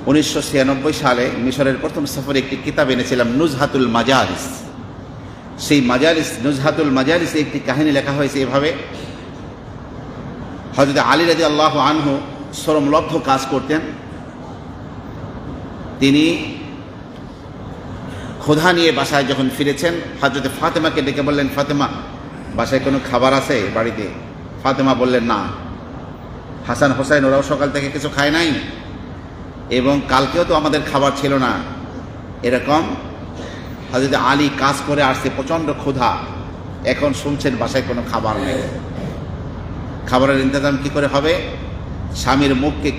1996 সালে মিশরের প্রথম সফরে একটি কিতাব এনেছিলাম, নুজহাতুল মাজালিস। সেই নুজহাতুল মাজালিসে একটি কাহিনী লেখা হয়েছে এভাবে: হযরত আলী রাদিয়াল্লাহু আনহু শ্রমলব্ধ কাজ করতেন। তিনি ক্ষুধা নিয়ে বাসায় যখন ফিরেছেন, হযরত ফাতেমাকে ডেকে বললেন, ফাতেমা, বাসায় কোনো খাবার আছে বাড়িতে? ফাতেমা বললেন, না। হাসান হোসেন ওরাও সকাল থেকে কিছু খায় নাই, এবং কালকেও তো আমাদের খাবার ছিল না। এরকম হযরত আলী কাজ করে আসছে, প্রচণ্ড ক্ষুধা, এখন শুনছেন বাসায় কোনো খাবার নেই। খাবারের ইন্তজাম কি করে হবে? স্বামীর মুখকে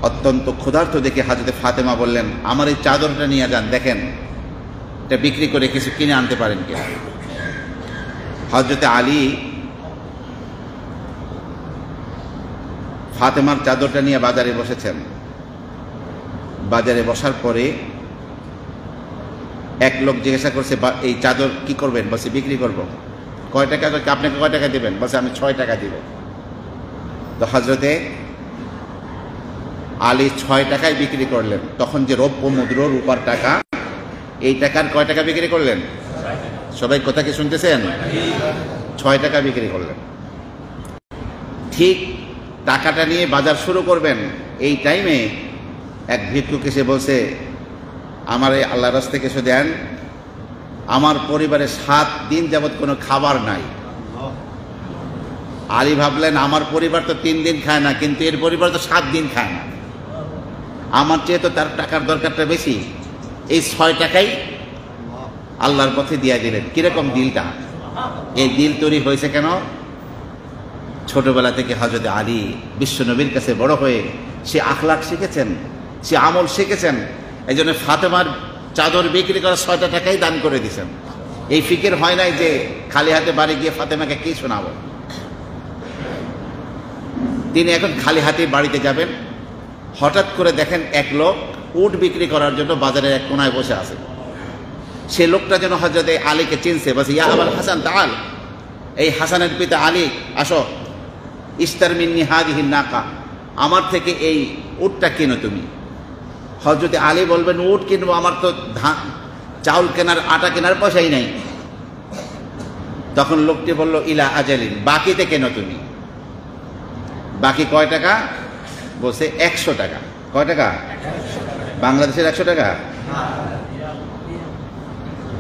অত্যন্ত ক্ষুধার্ত দেখে হযরত ফাতেমা বললেন, আমার এই চাদরটা নিয়ে যান, দেখেন এটা বিক্রি করে কিছু কিনে আনতে পারেন কিনা। হযরত আলী ফাতেমার চাদরটা নিয়ে বাজারে বসেছেন। বাজারে বসার পরে এক লোক জিজ্ঞাসা করছে, এই চাদর কি করবেন? বলছে, বিক্রি করব। কয় টাকা? আপনাকে কয় টাকা দেবেন? বলছে, আমি 6 টাকা দিব। তো হযরতে আলী 6 টাকায় বিক্রি করলেন। তখন যে রৌপ্য মুদ্র, রূপার টাকা, এই টাকার কয় টাকা বিক্রি করলেন? সবাই কথা কি শুনতেছেন? 6 টাকা বিক্রি করলেন। ঠিক টাকাটা নিয়ে বাজার শুরু করবেন, এই টাইমে এক ভিক্ষুক এসে বলছে, আমার এই আল্লাহর রাস্তায় কিছু দেন, আমার পরিবারে 7 দিন যাবৎ কোনো খাবার নাই। আলী ভাবলেন, আমার পরিবার তো 3 দিন খায় না, কিন্তু এর পরিবার তো 7 দিন খায় না, আমার চেয়ে তো তার টাকার দরকারটা বেশি। এই 6 টাকাই আল্লাহর পথে দিয়ে দিলেন। কিরকম দিলটা! এই দিল তৈরি হয়েছে কেন? ছোটবেলা থেকে হযরত আলী বিশ্বনবীর কাছে বড় হয়ে সে আখলাক শিখেছেন, সে আমল শিখেছেন। এই জন্য ফাতেমার চাদর বিক্রি করা 6টা টাকাই দান করে দিয়েছেন। এই ফিকির হয় নাই যে খালি হাতে বাড়ি গিয়ে ফাতেমাকে কি শোনাবো। তিনি এখন খালি হাতে বাড়িতে যাবেন, হঠাৎ করে দেখেন এক লোক উট বিক্রি করার জন্য বাজারের এক কোনায় বসে আছে। সে লোকটা যেন হযরত আলীকে চিনছে, বলছে, ইয়া আবুল হাসান তাআল, এই হাসানের পিতা আলী, আসো, ইস্তার মিন্নি হাদিহি নাকা, আমার থেকে এই উটটা কিনো তুমি। হযরত আলী বলবেন, উট কিনবো? আমার তো চাউল কেনার, আটা কেনার পয়সাই নাই। তখন লোকটি বলল, ইলা আজালিন, বাকিতে কেনো তুমি। বাকি কয় টাকা? বলছে 100 টাকা। কয় টাকা? বাংলাদেশের 100 টাকা।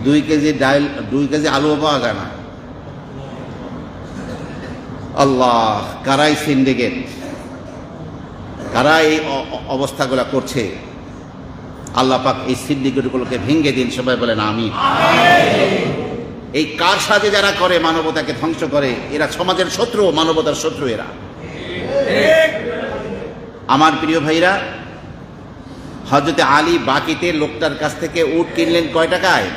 2 কেজি ডাল, 2 কেজি আলুও পাওয়া যায় না। আল্লাহ, কারাই সিন্ডিকেট, কারা এই অবস্থাগুলো করছে? আল্লাহ পাক এই সিন্ডিকেটগুলোকে ভেঙে দিন। সবাই বলেন আমিন। এই কার সাথে যারা করে মানবতাকে ধ্বংস করে, এরা সমাজের শত্রু, মানবতার শত্রু এরা। আমার প্রিয় ভাইরা, হযরত আলী বাকিতে লোকটার কাছ থেকে উট কিনলেন কয় টাকায়?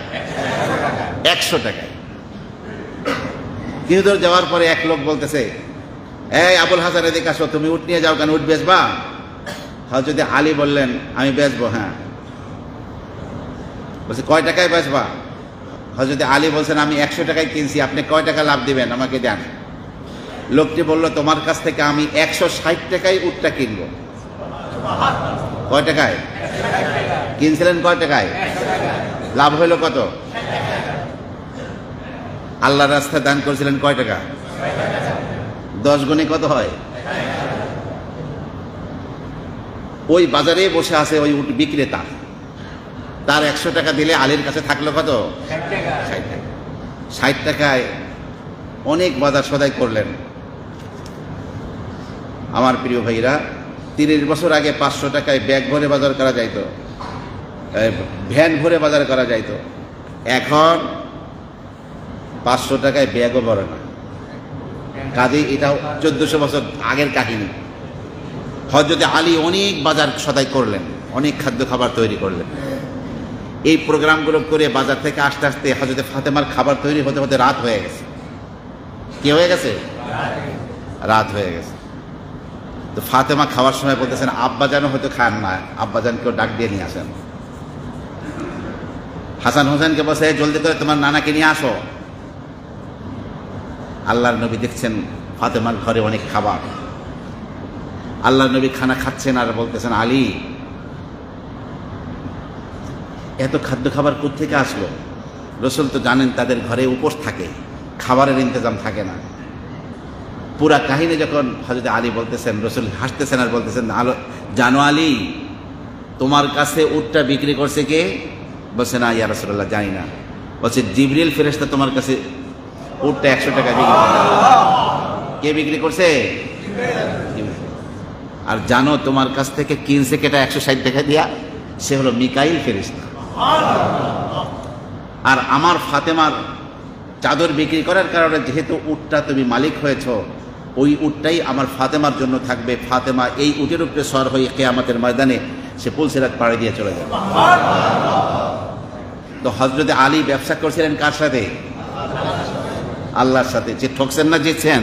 100 টাকায়। কিছু দূর যাওয়ার পরে এক লোক বলতেছে, এই আবুল হাসান, এদিকে আসো, তুমি উট নিয়ে যাও কেন? উট বেচবা? হযরত আলী বললেন, আমি বেচবো। হ্যাঁ। বলছে, কয় টাকায় বেচবা? হযরত আলী বলছেন, আমি 100 টাকায় কিনছি, আপনি কয় টাকা লাভ দিবেন আমাকে দেন। লোকটি বলল, তোমার কাছ থেকে আমি 160 টাকায় উটটা কিনবো। কয় টাকায় কিনছিলেন? কয় টাকায়? লাভ হইল কত? আল্লাহর রাস্তায় দান করেছিলেন কয় টাকা? 10 গুণে কত হয়? ওই বাজারে বসে আছে ওই উট বিক্রেতা, তার 100 টাকা দিলে আলীর কাছে থাকলো কত? 60 টাকা। 60 টাকায় অনেক বাজার সদাই করলেন। আমার প্রিয় ভাইরা, 30 বছর আগে 500 টাকায় ব্যাগ ভরে বাজার করা যাইত, ভ্যান ভরে বাজার করা যাইত। এখন 500 টাকায় ব্যাগও ভরে না। কাজে এটাও 1400 বছর আগের কাহিনী। হযরত আলী অনেক বাজার সদাই করলেন, অনেক খাদ্য খাবার তৈরি করলেন। এই প্রোগ্রামগুলো করে বাজার থেকে আসতে আসতে হযরত ফাতেমার খাবার তৈরি হতে হতে রাত হয়ে গেছে। কি হয়ে গেছে? রাত হয়ে গেছে। তো ফাতেমা খাওয়ার সময় বলতেছেন, আব্বাজানও হয়তো খান না, আব্বাজানকেও ডাক দিয়ে নিয়ে আসেন। হাসান হোসেনকে বলছে, জলদি করে তোমার নানাকে নিয়ে আসো। আল্লাহর নবী দেখছেন ফাতেমার ঘরে অনেক খাবার, আল্লাহর নবী খানা খাচ্ছেন আর বলতেছেন, আলী এত খাদ্য খাবার কোত্থেকে আসলো? রসুল তো জানেন তাদের ঘরে উপোস থাকে, খাবারের ইন্তজাম থাকে না। পুরা কাহিনী যখন হযরত আলী বলতেছেন, রসুল হাসতেছেন আর বলতেছেন, জানো আলী, তোমার কাছে উটটা বিক্রি করছে কে? বলছে, না ইয়া রাসূলুল্লাহ, জানি না। বলছে, জিবরিল ফেরেশতা তোমার কাছে উটটা 100 টাকা বিক্রি করছে। কে বিক্রি করছে? আর জানো তোমার কাছ থেকে কিনছে কেটা 160 টাকা দিয়া? সে হলো মিকাইল ফেরেশতা। আর আমার ফাতেমার চাদর বিক্রি করার কারণে যেহেতু উটটা তুমি মালিক হয়েছ, ওই উটটাই আমার ফাতেমার জন্য থাকবে। ফাতেমা এই উটের উপরে সওয়ার হয়ে কিয়ামতের ময়দানে সে পুলসিরাত পাড়ি দিয়ে চলে যাবে। তো হযরত আলী ব্যবসা করছিলেন কার সাথে? আল্লাহর সাথে। যে ঠকছেন না জিতছেন?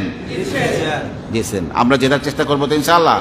জিতছেন। আমরা জেতার চেষ্টা করবো তো ইনশাআল্লাহ।